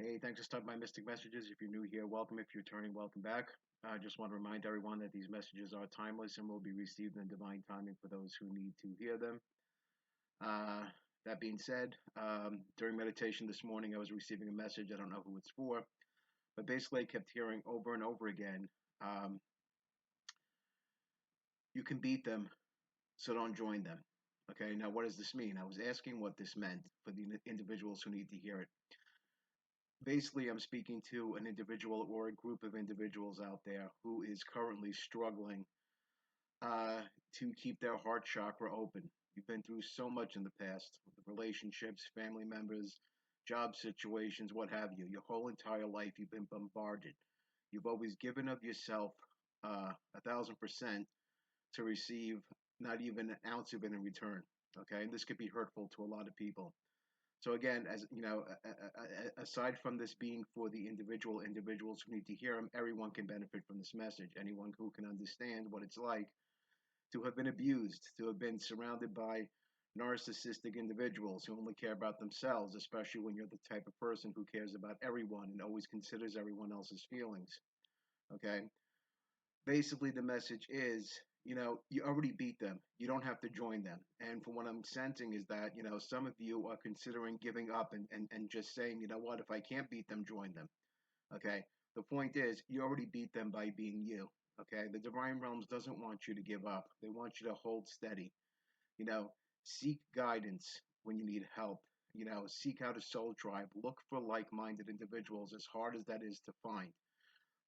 Hey, thanks for stopping by Mystic Messages. If you're new here, welcome. If you're returning, welcome back. I just want to remind everyone that these messages are timeless and will be received in divine timing for those who need to hear them. Uh, that being said, during meditation this morning, I was receiving a message. I don't know who it's for, but basically, I kept hearing over and over again, um, you can beat them, so don't join them. Okay, now what does this mean? I was asking what this meant for the individuals who need to hear it. Basically, I'm speaking to an individual or a group of individuals out there who is currently struggling uh, to keep their heart chakra open. You've been through so much in the past with relationships, family members, job situations, what have you. Your whole entire life, you've been bombarded. You've always given of yourself 1,000% to receive not even an ounce of it in return. Okay, and this could be hurtful to a lot of people. So again, as you know, aside from this being for the individuals who need to hear them, everyone can benefit from this message. Anyone who can understand what it's like to have been abused, to have been surrounded by narcissistic individuals who only care about themselves, especially when you're the type of person who cares about everyone and always considers everyone else's feelings. Okay, basically the message is, you already beat them. You don't have to join them. And from what I'm sensing is that, some of you are considering giving up and just saying, you know what, if I can't beat them, join them. Okay. The point is, you already beat them by being you. Okay. The divine realms doesn't want you to give up. They want you to hold steady. You know, seek guidance when you need help. Seek out a soul tribe. Look for like-minded individuals, as hard as that is to find.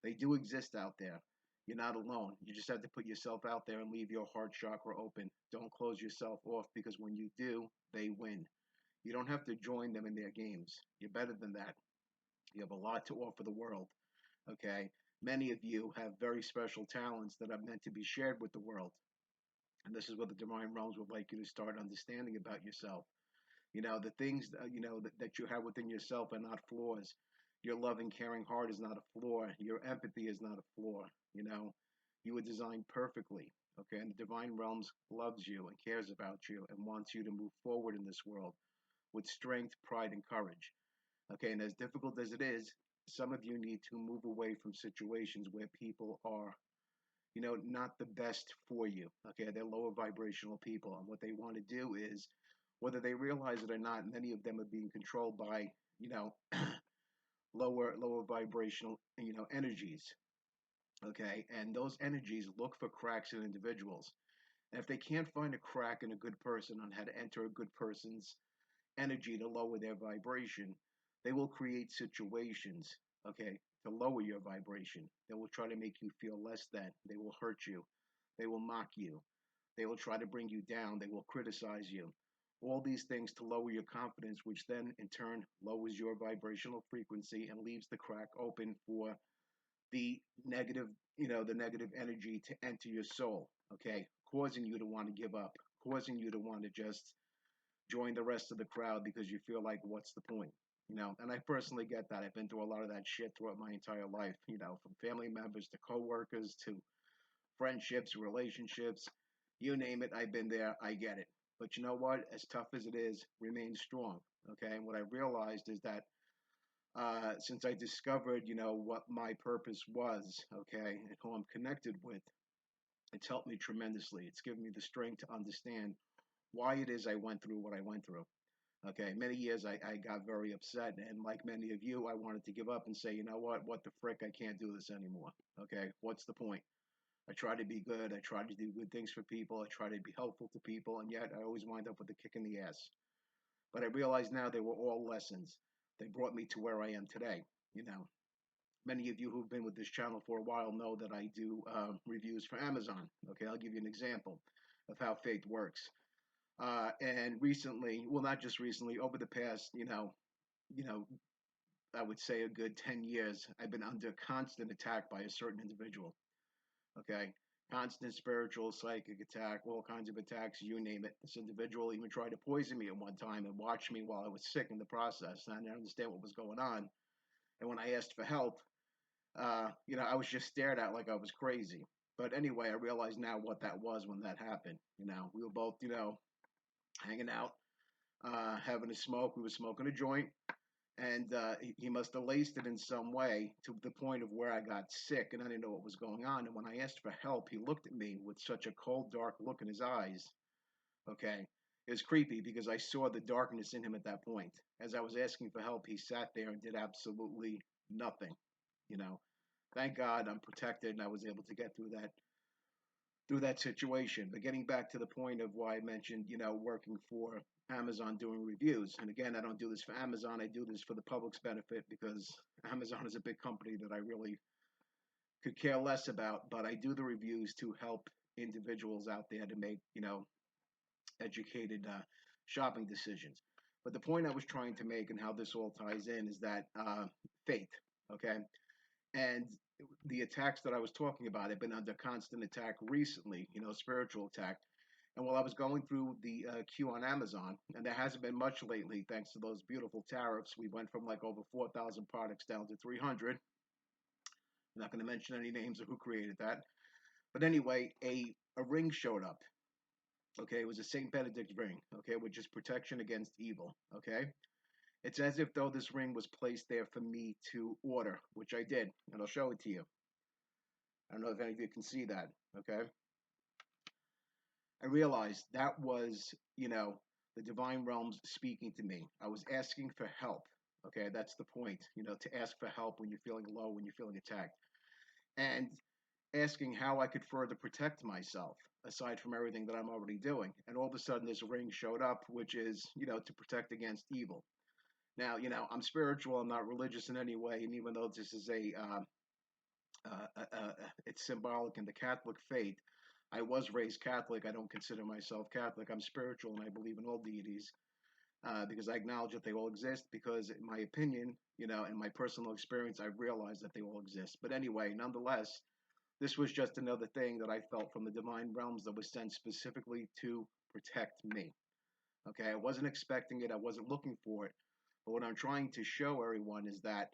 They do exist out there. You're not alone. You just have to put yourself out there and leave your heart chakra open. Don't close yourself off, because when you do, they win. You don't have to join them in their games. You're better than that. You have a lot to offer the world. Okay? Many of you have very special talents that are meant to be shared with the world. And this is what the divine realms would like you to start understanding about yourself. The things that you have within yourself are not flaws. Your loving, caring heart is not a flaw. Your empathy is not a flaw. You know, you were designed perfectly. Okay, and the divine realms loves you and cares about you and wants you to move forward in this world with strength, pride, and courage. Okay, and as difficult as it is, some of you need to move away from situations where people are, not the best for you. Okay, they're lower vibrational people, and what they want to do is, whether they realize it or not, many of them are being controlled by, you know, lower vibrational, energies. Okay, and those energies look for cracks in individuals. And if they can't find a crack in a good person on how to enter a good person's energy to lower their vibration, they will create situations, okay, to lower your vibration. They will try to make you feel less than. They will hurt you. They will mock you. They will try to bring you down. They will criticize you. All these things to lower your confidence, which then in turn lowers your vibrational frequency and leaves the crack open for the negative, the negative energy to enter your soul, okay, causing you to want to give up, causing you to want to just join the rest of the crowd because you feel like, what's the point? And I personally get that. I've been through a lot of that shit throughout my entire life, from family members to coworkers to friendships, relationships, you name it, I've been there. I get it. But you know what? As tough as it is, remain strong. Okay. And what I realized is that since I discovered, what my purpose was, okay, and who I'm connected with, it's helped me tremendously. It's given me the strength to understand why it is I went through what I went through. Okay, many years I got very upset, and like many of you, I wanted to give up and say, you know what the frick, I can't do this anymore. Okay, what's the point? I try to be good. I try to do good things for people. I try to be helpful to people, and yet I always wind up with a kick in the ass. But I realize now they were all lessons. They brought me to where I am today. You know, Many of you who've been with this channel for a while know that I do reviews for Amazon. Okay, I'll give you an example of how faith works. And recently, well, not just recently, over the past, you know, I would say a good 10 years, I've been under constant attack by a certain individual. Okay. Constant spiritual, psychic attack, all kinds of attacks, you name it. This individual even tried to poison me at one time and watch me while I was sick in the process. And I didn't understand what was going on. And when I asked for help, I was just stared at like I was crazy. But anyway, I realize now what that was when that happened. We were both, hanging out, having a smoke. We were smoking a joint. And he must have laced it in some way to the point of where I got sick and I didn't know what was going on. And when I asked for help, he looked at me with such a cold, dark look in his eyes. Okay. It was creepy because I saw the darkness in him at that point. As I was asking for help, he sat there and did absolutely nothing. You know, thank God I'm protected and I was able to get through that situation. But getting back to the point of why I mentioned, working for Amazon doing reviews. And again, I don't do this for Amazon. I do this for the public's benefit because Amazon is a big company that I really could care less about. But I do the reviews to help individuals out there to make, educated shopping decisions. But the point I was trying to make and how this all ties in is that faith, okay? And the attacks that I was talking about have been under constant attack recently, spiritual attack. And while I was going through the queue on Amazon, and there hasn't been much lately, thanks to those beautiful tariffs, we went from like over 4,000 products down to 300. I'm not going to mention any names of who created that. But anyway, a ring showed up. Okay, it was a Saint Benedict ring. Okay, which is protection against evil. Okay, it's as if though this ring was placed there for me to order, which I did, and I'll show it to you. I don't know if any of you can see that. Okay, I realized that was, the divine realms speaking to me. I was asking for help. Okay, that's the point, to ask for help when you're feeling low, when you're feeling attacked, and asking how I could further protect myself aside from everything that I'm already doing. And all of a sudden, this ring showed up, which is, to protect against evil. Now, I'm spiritual, I'm not religious in any way, and even though this is it's symbolic in the Catholic faith. I was raised Catholic. I don't consider myself Catholic. I'm spiritual and I believe in all deities because I acknowledge that they all exist. Because, in my opinion, in my personal experience, I've realized that they all exist. But anyway, nonetheless, this was just another thing that I felt from the divine realms that was sent specifically to protect me. Okay, I wasn't expecting it, I wasn't looking for it. But what I'm trying to show everyone is that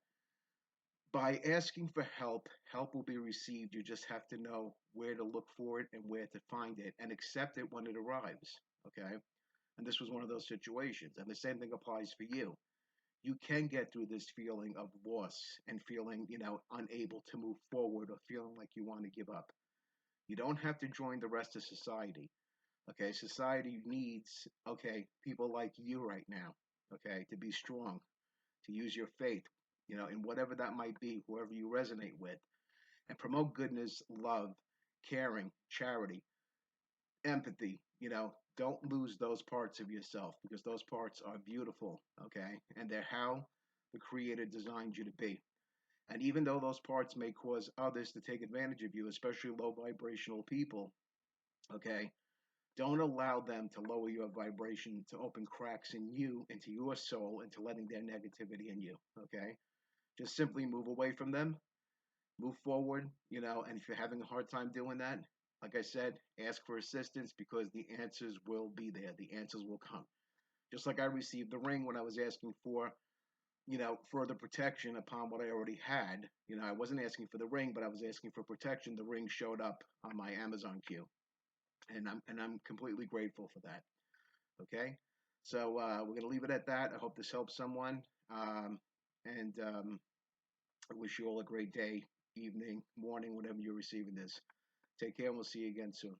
by asking for help, help will be received. You just have to know where to look for it and where to find it and accept it when it arrives. Okay. And this was one of those situations. And the same thing applies for you. You can get through this feeling of loss and feeling, unable to move forward or feeling like you want to give up. You don't have to join the rest of society. Okay. Society needs, okay, people like you right now, okay, to be strong, to use your faith, in whatever that might be, whoever you resonate with, and promote goodness, love, caring, charity, empathy. Don't lose those parts of yourself because those parts are beautiful, okay? And they're how the Creator designed you to be. And even though those parts may cause others to take advantage of you, especially low vibrational people, okay, don't allow them to lower your vibration, to open cracks in you, into your soul, into letting their negativity in you, okay? Just simply move away from them, move forward, and if you're having a hard time doing that, like I said, ask for assistance because the answers will be there. The answers will come. Just like I received the ring when I was asking for, further protection upon what I already had. I wasn't asking for the ring, but I was asking for protection. The ring showed up on my Amazon queue, and I'm completely grateful for that. Okay, so we're gonna leave it at that. I hope this helps someone, and I wish you all a great day, evening, morning, whenever you're receiving this. Take care, and we'll see you again soon.